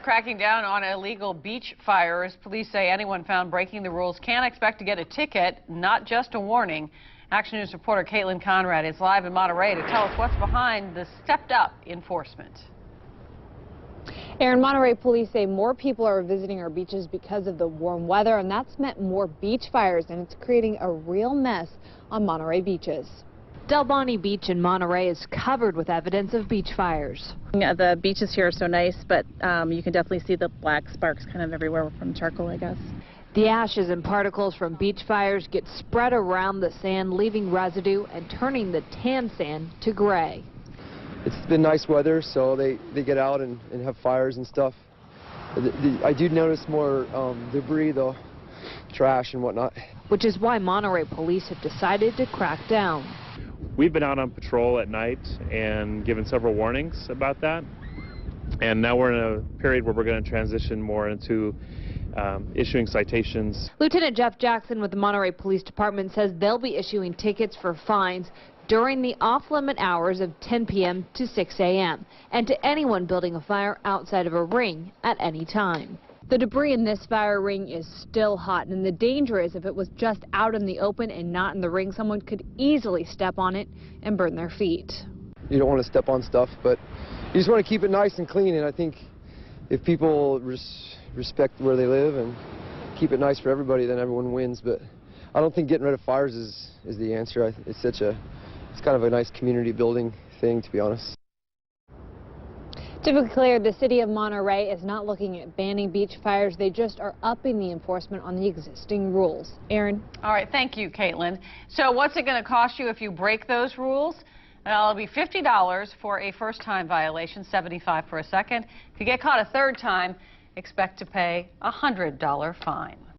cracking down on illegal beach fires. Police say anyone found breaking the rules can expect to get a ticket, not just a warning. Action News reporter Caitlin Conrad is live in Monterey to tell us what's behind the stepped-up enforcement. Aaron, Monterey police say more people are visiting our beaches because of the warm weather, and that's meant more beach fires, and it's creating a real mess on Monterey beaches. Del Bonte Beach in Monterey is covered with evidence of beach fires. The beaches here are so nice, but you can definitely see the black sparks kind of everywhere from charcoal, I guess. The ashes and particles from beach fires get spread around the sand, leaving residue and turning the tan sand to gray. It's been nice weather, so they get out and have fires and stuff. I do notice more debris, though, trash and whatnot. Which is why Monterey police have decided to crack down. We've been out on patrol at night and given several warnings about that. And now we're in a period where we're going to transition more into issuing citations. Lieutenant Jeff Jackson with the Monterey Police Department says they'll be issuing tickets for fines during the off-limit hours of 10 p.m. to 6 a.m. and to anyone building a fire outside of a ring at any time. The debris in this fire ring is still hot, and the danger is if it was just out in the open and not in the ring, someone could easily step on it and burn their feet. You don't want to step on stuff, but you just want to keep it nice and clean, and I think if people respect where they live and keep it nice for everybody, then everyone wins. But I don't think getting rid of fires is the answer. It's kind of a nice community building thing, to be honest. To be clear, the city of Monterey is not looking at banning beach fires. They just are upping the enforcement on the existing rules. Aaron? All right, thank you, Caitlin. So what's it going to cost you if you break those rules? Well, it'll be $50 for a first-time violation, $75 for a second. If you get caught a third time, expect to pay a $100 fine.